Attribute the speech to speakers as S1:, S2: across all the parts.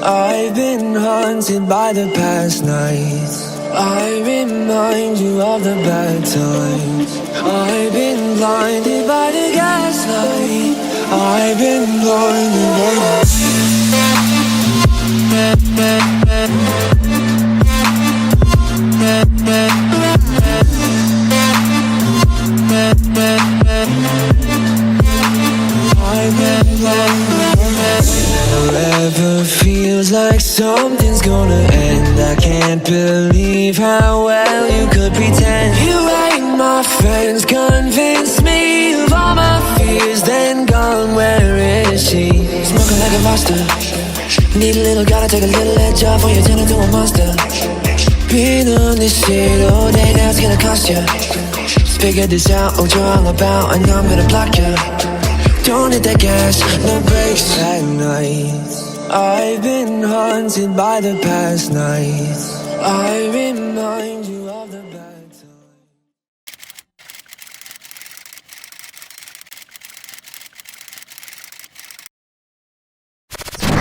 S1: I've been haunted by the past nights. I remind you of the bad times. I've been blinded by the gaslight. I've been blinded by Forever feels like something's gonna end. I can't believe how well you could pretend. You ain't my friends, convince me of all my fears, then gone, where is she? Smoking like a monster. Need a little, gotta take a little edge off, or you turn into a monster. Been on this shit all day, now it's gonna cost you. Figured this out, what you're all about, and now I'm gonna block you. Don't hit that gas, no brakes at night. I've been haunted by the past nights. I remind you of the bad times.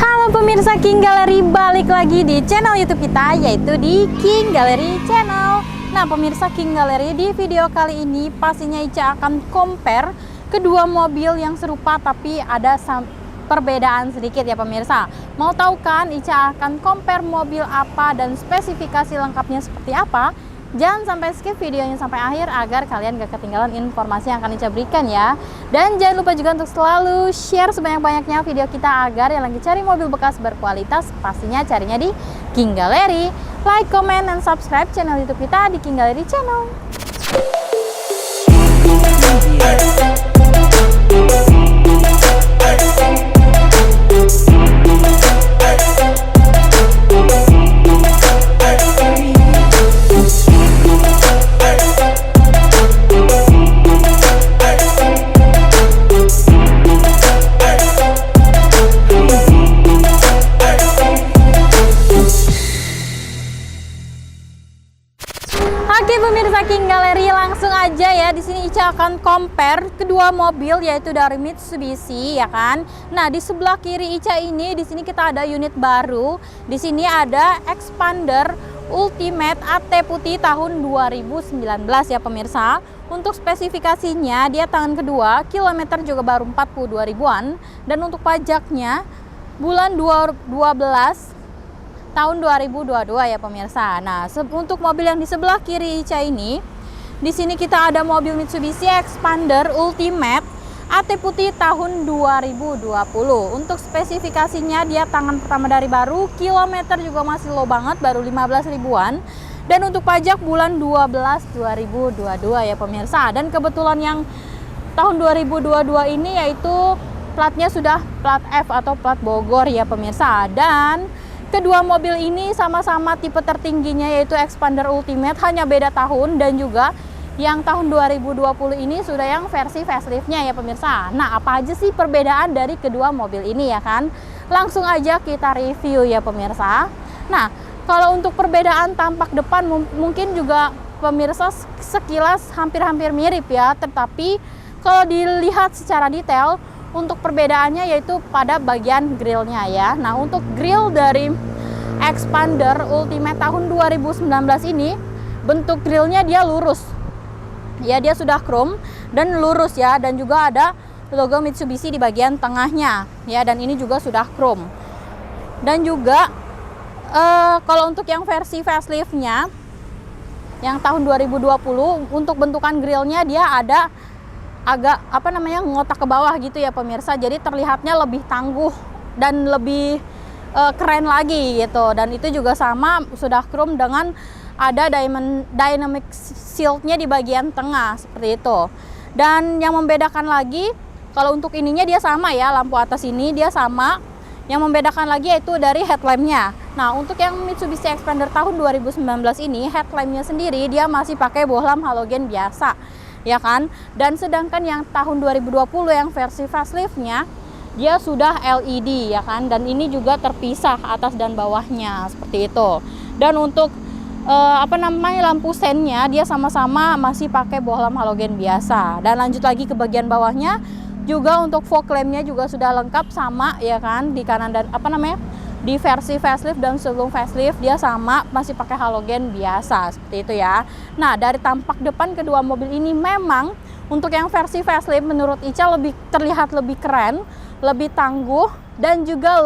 S2: Halo pemirsa King Gallery, balik lagi di channel YouTube kita, yaitu di King Gallery Channel. Nah pemirsa King Gallery, di video kali ini pastinya Ica akan compare kedua mobil yang serupa tapi ada perbedaan sedikit ya pemirsa. Mau tahu kan Ica akan compare mobil apa dan spesifikasi lengkapnya seperti apa? Jangan sampai skip videonya sampai akhir agar kalian gak ketinggalan informasi yang akan Ica berikan ya. Dan jangan lupa juga untuk selalu share sebanyak-banyaknya video kita agar yang lagi cari mobil bekas berkualitas pastinya carinya di King Gallery. Like, comment, dan subscribe channel YouTube kita di King Gallery Channel. Oke pemirsa King Gallery, langsung aja ya. Di sini Ica akan compare kedua mobil yaitu dari Mitsubishi ya kan. Nah, di sebelah kiri Ica ini di sini kita ada unit baru. Di sini ada Xpander Ultimate AT putih tahun 2019 ya pemirsa. Untuk spesifikasinya dia tangan kedua, kilometer juga baru 42 ribuan, dan untuk pajaknya bulan 12 tahun 2022 ya pemirsa. Nah, untuk mobil yang di sebelah kiri Ica ini, di sini kita ada mobil Mitsubishi Xpander Ultimate AT putih tahun 2020. Untuk spesifikasinya dia tangan pertama dari baru, kilometer juga masih low banget, baru 15 ribuan. Dan untuk pajak bulan 12 2022 ya pemirsa. Dan kebetulan yang tahun 2022 ini yaitu platnya sudah plat F atau plat Bogor ya pemirsa. Dan kedua mobil ini sama-sama tipe tertingginya yaitu Xpander Ultimate, hanya beda tahun, dan juga yang tahun 2020 ini sudah yang versi faceliftnya ya pemirsa. Nah, apa aja sih perbedaan dari kedua mobil ini ya kan? Langsung aja kita review ya pemirsa. Nah, kalau untuk perbedaan tampak depan mungkin juga pemirsa sekilas hampir-hampir mirip ya, tetapi kalau dilihat secara detail untuk perbedaannya yaitu pada bagian grillnya ya. Nah, untuk grill dari Xpander Ultimate tahun 2019 ini bentuk grillnya dia lurus ya, dia sudah chrome dan lurus ya, dan juga ada logo Mitsubishi di bagian tengahnya ya, dan ini juga sudah chrome. Dan juga kalau untuk yang versi faceliftnya yang tahun 2020 untuk bentukan grillnya dia ada agak ngotak ke bawah gitu ya pemirsa, jadi terlihatnya lebih tangguh dan lebih keren lagi gitu. Dan itu juga sama sudah chrome dengan ada dynamic shieldnya di bagian tengah seperti itu. Dan yang membedakan lagi, kalau untuk ininya dia sama ya, lampu atas ini dia sama. Yang membedakan lagi yaitu dari headlampnya. Nah, untuk yang Mitsubishi Xpander tahun 2019 ini headlampnya sendiri dia masih pakai bohlam halogen biasa ya kan. Dan sedangkan yang tahun 2020 yang versi faceliftnya dia sudah LED ya kan, dan ini juga terpisah atas dan bawahnya seperti itu. Dan untuk lampu sennya dia sama-sama masih pakai bohlam halogen biasa. Dan lanjut lagi ke bagian bawahnya juga untuk fog lampnya juga sudah lengkap sama ya kan, di kanan dan di versi facelift dan sebelum facelift dia sama, masih pakai halogen biasa seperti itu ya. Nah, dari tampak depan kedua mobil ini memang untuk yang versi facelift menurut Ica terlihat lebih keren, lebih tangguh, dan juga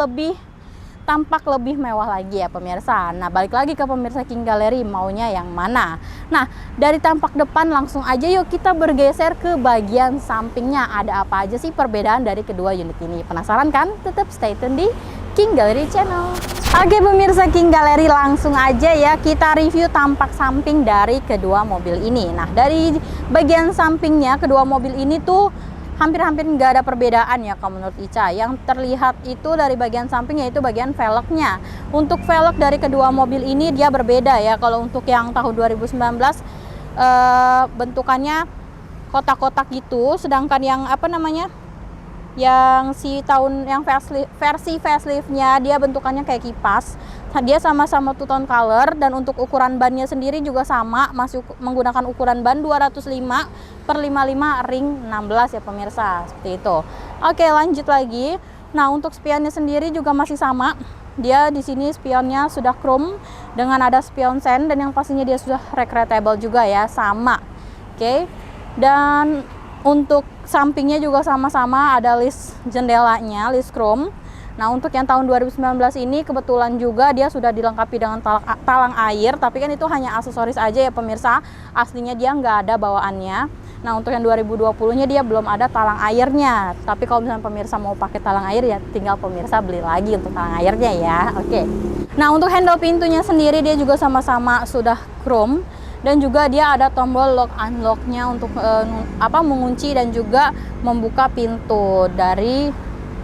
S2: tampak lebih mewah lagi ya pemirsa. Nah, balik lagi ke pemirsa King Gallery, maunya yang mana? Nah, dari tampak depan langsung aja yuk kita bergeser ke bagian sampingnya. Ada apa aja sih perbedaan dari kedua unit ini? Penasaran kan? Tetap stay tune di King Gallery Channel. Oke pemirsa King Gallery, langsung aja ya kita review tampak samping dari kedua mobil ini. Nah, dari bagian sampingnya kedua mobil ini tuh hampir-hampir nggak ada perbedaan ya kalau menurut Ica. Yang terlihat itu dari bagian samping yaitu bagian velgnya. Untuk velg dari kedua mobil ini dia berbeda ya. Kalau untuk yang tahun 2019 bentukannya kotak-kotak gitu, sedangkan yang yang versi faceliftnya dia bentukannya kayak kipas. Dia sama-sama two tone color, dan untuk ukuran bannya sendiri juga sama, masih menggunakan ukuran ban 205/55 ring 16 ya pemirsa, seperti itu. Oke, lanjut lagi. Nah, untuk spionnya sendiri juga masih sama. Dia di sini spionnya sudah chrome dengan ada spion sen, dan yang pastinya dia sudah regrettable juga ya, sama. Oke. Dan untuk sampingnya juga sama-sama ada list jendelanya, list chrome. Nah, untuk yang tahun 2019 ini kebetulan juga dia sudah dilengkapi dengan talang air, tapi kan itu hanya aksesoris aja ya pemirsa. Aslinya dia nggak ada bawaannya. Nah, untuk yang 2020-nya dia belum ada talang airnya. Tapi kalau misalnya pemirsa mau pakai talang air ya tinggal pemirsa beli lagi untuk talang airnya ya. Oke. Nah, untuk handle pintunya sendiri dia juga sama-sama sudah chrome. Dan juga dia ada tombol lock unlocknya untuk mengunci dan juga membuka pintu dari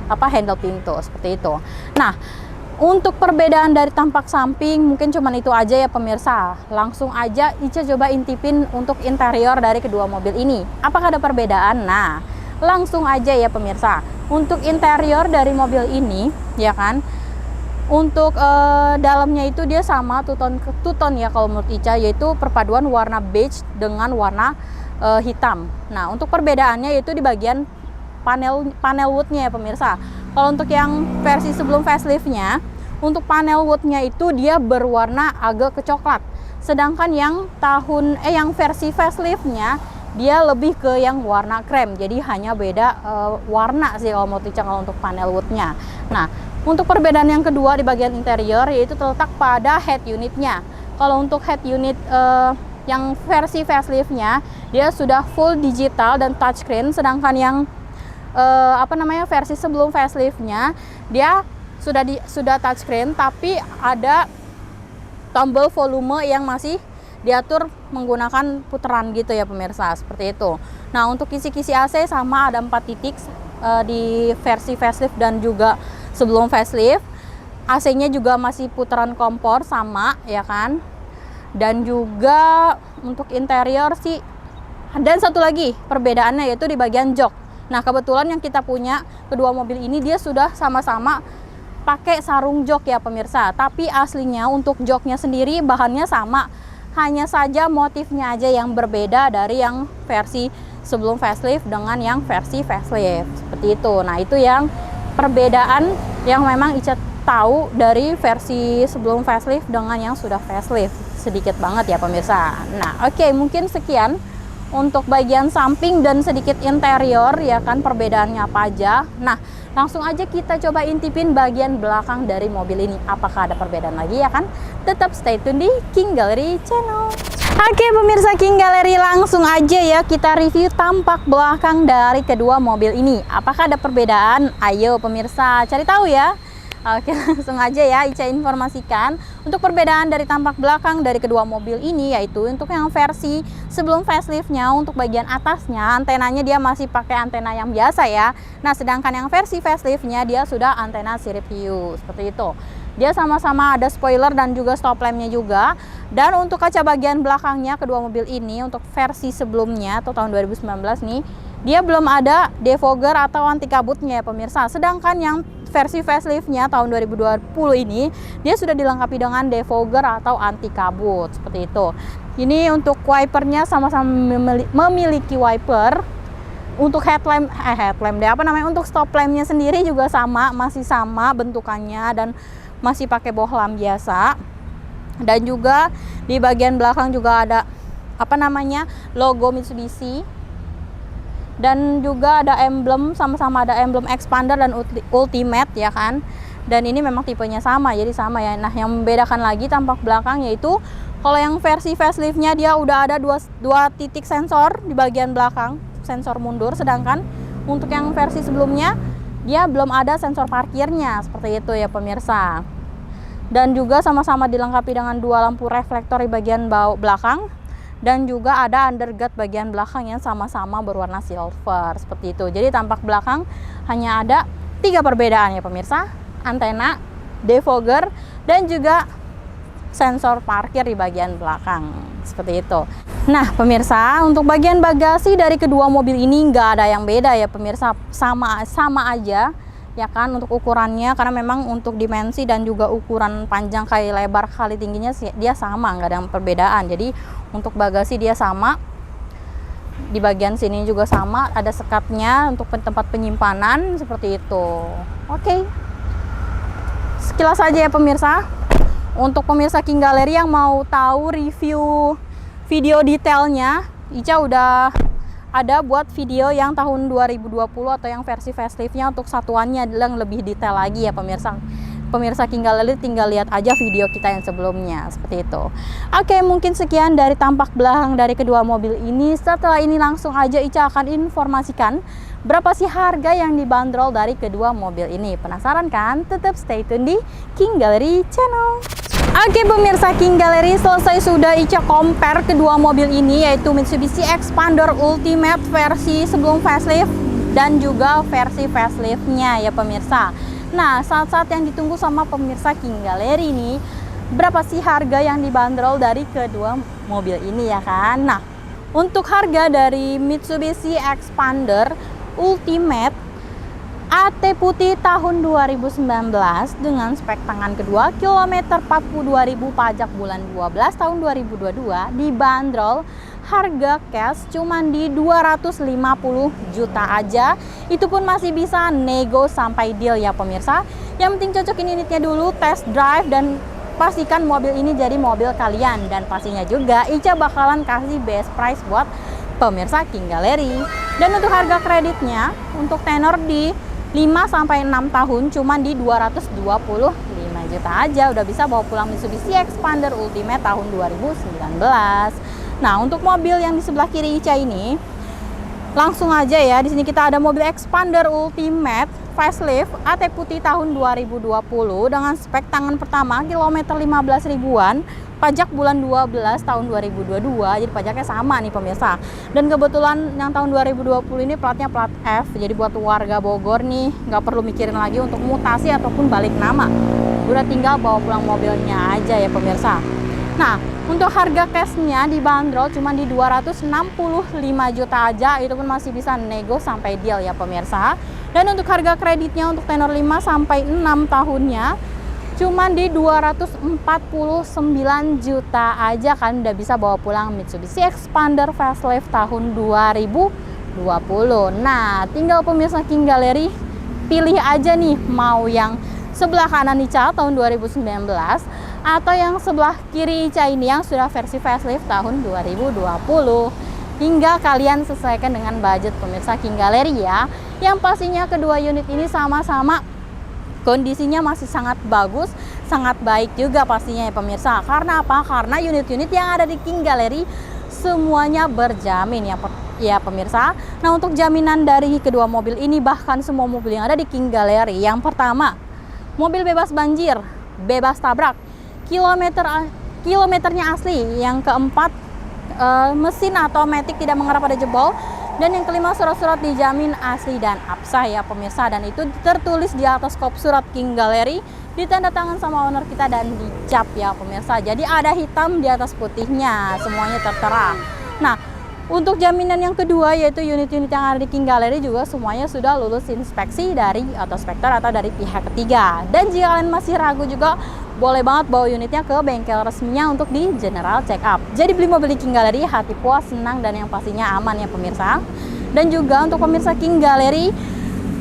S2: handle pintu seperti itu. Nah, untuk perbedaan dari tampak samping mungkin cuman itu aja ya pemirsa. Langsung aja Ica coba intipin untuk interior dari kedua mobil ini. Apakah ada perbedaan? Nah, langsung aja ya pemirsa. Untuk interior dari mobil ini ya kan, untuk dalamnya itu dia sama two tone ya kalau menurut Ica, yaitu perpaduan warna beige dengan warna hitam. Nah, untuk perbedaannya yaitu di bagian panel woodnya ya pemirsa. Kalau untuk yang versi sebelum faceliftnya, untuk panel woodnya itu dia berwarna agak kecoklat. Sedangkan yang versi faceliftnya dia lebih ke yang warna krem. Jadi hanya beda warna sih kalau menurut Ica kalau untuk panel woodnya. Nah, untuk perbedaan yang kedua di bagian interior yaitu terletak pada head unitnya. Kalau untuk head unit yang versi faceliftnya dia sudah full digital dan touchscreen, sedangkan yang versi sebelum faceliftnya dia sudah touchscreen tapi ada tombol volume yang masih diatur menggunakan putaran gitu ya pemirsa, seperti itu. Nah, untuk kisi-kisi AC sama ada 4 titik di versi facelift dan juga sebelum facelift. AC-nya juga masih putaran kompor sama ya kan. Dan juga untuk interior sih, dan satu lagi perbedaannya yaitu di bagian jok. Nah, kebetulan yang kita punya kedua mobil ini dia sudah sama-sama pakai sarung jok ya pemirsa. Tapi aslinya untuk joknya sendiri bahannya sama, hanya saja motifnya aja yang berbeda dari yang versi sebelum facelift dengan yang versi facelift, seperti itu. Nah, itu yang perbedaan yang memang Ica tahu dari versi sebelum facelift dengan yang sudah facelift, sedikit banget ya pemirsa. Nah, oke, mungkin sekian untuk bagian samping dan sedikit interior ya kan, perbedaannya apa aja. Nah, langsung aja kita coba intipin bagian belakang dari mobil ini. Apakah ada perbedaan lagi ya kan? Tetap stay tune di King Gallery Channel. Oke pemirsa King Gallery, langsung aja ya kita review tampak belakang dari kedua mobil ini. Apakah ada perbedaan? Ayo pemirsa cari tahu ya. Oke, langsung aja ya Ica informasikan untuk perbedaan dari tampak belakang dari kedua mobil ini, yaitu untuk yang versi sebelum faceliftnya untuk bagian atasnya antenanya dia masih pakai antena yang biasa ya. Nah, sedangkan yang versi faceliftnya dia sudah antena sirip hiu seperti itu. Dia sama-sama ada spoiler dan juga stop lampnya juga. Dan untuk kaca bagian belakangnya kedua mobil ini untuk versi sebelumnya atau tahun 2019 nih, dia belum ada defogger atau anti kabutnya ya pemirsa. Sedangkan yang versi faceliftnya tahun 2020 ini dia sudah dilengkapi dengan defogger atau anti kabut seperti itu. Ini untuk wipernya sama-sama memiliki wiper. Untuk untuk stop lampnya sendiri juga sama, masih sama bentukannya dan masih pakai bohlam biasa. Dan juga di bagian belakang juga ada logo Mitsubishi. Dan juga ada emblem, sama-sama ada emblem Expander dan Ultimate ya kan. Dan ini memang tipenya sama, jadi sama ya. Nah, yang membedakan lagi tampak belakang yaitu kalau yang versi faceliftnya dia udah ada dua titik sensor di bagian belakang, sensor mundur. Sedangkan untuk yang versi sebelumnya dia belum ada sensor parkirnya, seperti itu ya pemirsa. Dan juga sama-sama dilengkapi dengan dua lampu reflektor di bagian belakang. Dan juga ada underguard bagian belakang yang sama-sama berwarna silver, seperti itu. Jadi tampak belakang hanya ada 3 perbedaan ya pemirsa. Antena, defogger, dan juga sensor parkir di bagian belakang, seperti itu. Nah pemirsa, untuk bagian bagasi dari kedua mobil ini nggak ada yang beda ya pemirsa, sama aja ya kan untuk ukurannya, karena memang untuk dimensi dan juga ukuran panjang kali lebar kali tingginya dia sama, nggak ada perbedaan. Jadi untuk bagasi dia sama, di bagian sini juga sama, ada sekatnya untuk tempat penyimpanan seperti itu. Oke, sekilas saja ya pemirsa. Untuk pemirsa King Gallery yang mau tahu review video detailnya, Ica udah ada buat video yang tahun 2020 atau yang versi faceliftnya untuk satuannya yang lebih detail lagi ya pemirsa. Pemirsa King Gallery tinggal lihat aja video kita yang sebelumnya, seperti itu. Oke, mungkin sekian dari tampak belakang dari kedua mobil ini. Setelah ini langsung aja Ica akan informasikan berapa sih harga yang dibanderol dari kedua mobil ini. Penasaran kan? Tetap stay tune di King Gallery Channel. Oke pemirsa King Gallery, selesai sudah Ica compare kedua mobil ini, yaitu Mitsubishi Expander Ultimate versi sebelum facelift dan juga versi faceliftnya ya pemirsa. Nah, saat-saat yang ditunggu sama pemirsa King Gallery ini, berapa sih harga yang dibanderol dari kedua mobil ini ya kan? Nah, untuk harga dari Mitsubishi Expander Ultimate AT putih tahun 2019 dengan spek tangan kedua kilometer 42.000, pajak bulan 12 tahun 2022, dibanderol harga cash cuman di 250 juta aja. Itu pun masih bisa nego sampai deal ya pemirsa. Yang penting cocokin unitnya dulu, test drive, dan pastikan mobil ini jadi mobil kalian. Dan pastinya juga Ica bakalan kasih best price buat pemirsa King Gallery. Dan untuk harga kreditnya untuk tenor di 5-6 tahun cuman di 225 juta aja udah bisa bawa pulang Mitsubishi Expander Ultimate tahun 2019. Nah, untuk mobil yang di sebelah kiri Ica ini langsung aja ya, di sini kita ada mobil Expander Ultimate facelift AT putih tahun 2020 dengan spek tangan pertama kilometer 15 ribuan, pajak bulan 12 tahun 2022, jadi pajaknya sama nih pemirsa. Dan kebetulan yang tahun 2020 ini platnya plat F, jadi buat warga Bogor nih nggak perlu mikirin lagi untuk mutasi ataupun balik nama, udah tinggal bawa pulang mobilnya aja ya pemirsa. Nah, untuk harga cashnya dibanderol cuma di 265 juta aja, itu pun masih bisa nego sampai deal ya pemirsa. Dan untuk harga kreditnya untuk tenor 5-6 tahunnya cuman di 249 juta aja kan udah bisa bawa pulang Mitsubishi Expander facelift tahun 2020. Nah, tinggal pemirsa King Gallery pilih aja nih, mau yang sebelah kanan Ica tahun 2019 atau yang sebelah kiri Ica ini yang sudah versi facelift tahun 2020. Hingga kalian sesuaikan dengan budget pemirsa King Gallery ya. Yang pastinya kedua unit ini sama-sama kondisinya masih sangat bagus, sangat baik juga pastinya ya pemirsa. Karena apa? Karena unit-unit yang ada di King Gallery semuanya berjamin ya pemirsa. Nah, untuk jaminan dari kedua mobil ini, bahkan semua mobil yang ada di King Gallery, yang pertama, mobil bebas banjir, bebas tabrak, kilometernya asli. Yang keempat, mesin atau matic tidak mengarah pada jebol. Dan yang kelima, surat-surat dijamin asli dan absah ya pemirsa. Dan itu tertulis di atas kop surat King Gallery, ditanda tangan sama owner kita dan dicap ya pemirsa. Jadi ada hitam di atas putihnya, semuanya tertera. Nah, untuk jaminan yang kedua yaitu unit-unit yang ada di King Gallery juga semuanya sudah lulus inspeksi dari autospektor atau dari pihak ketiga. Dan jika kalian masih ragu juga, boleh banget bawa unitnya ke bengkel resminya untuk di general check up. Jadi beli mobil di King Gallery hati puas, senang, dan yang pastinya aman ya pemirsa. Dan juga untuk pemirsa King Gallery,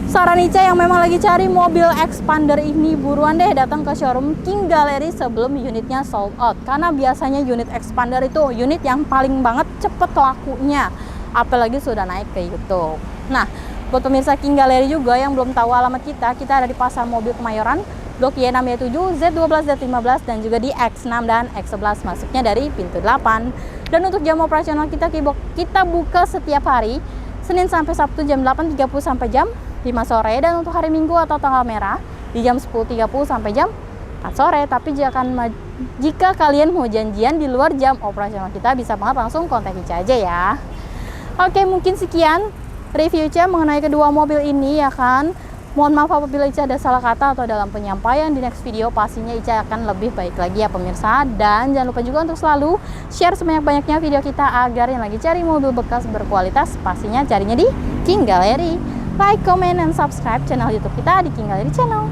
S2: Saran Ica yang memang lagi cari mobil expander ini, buruan deh datang ke showroom King Gallery sebelum unitnya sold out. Karena biasanya unit expander itu unit yang paling banget cepet lakunya, apalagi sudah naik ke YouTube. Nah, buat pemirsa King Gallery juga yang belum tahu alamat kita ada di Pasar Mobil Kemayoran, Blok Y6Y7, Z12, Z15, dan juga di X6 dan X11, masuknya dari pintu 8. Dan untuk jam operasional kita buka setiap hari, Senin sampai Sabtu jam 8.30 sampai jam 5 sore, dan untuk hari Minggu atau tanggal merah di jam 10.30 sampai jam 4 sore. Tapi jika kalian mau janjian di luar jam operasional kita, bisa banget langsung kontak Ica aja ya. Oke, mungkin sekian review Ica mengenai kedua mobil ini ya kan. Mohon maaf apabila Ica ada salah kata atau dalam penyampaian. Di next video pastinya Ica akan lebih baik lagi ya pemirsa. Dan jangan lupa juga untuk selalu share sebanyak-banyaknya video kita agar yang lagi cari mobil bekas berkualitas pastinya carinya di King Gallery. Like, comment, dan subscribe channel YouTube kita di King Gallery Channel.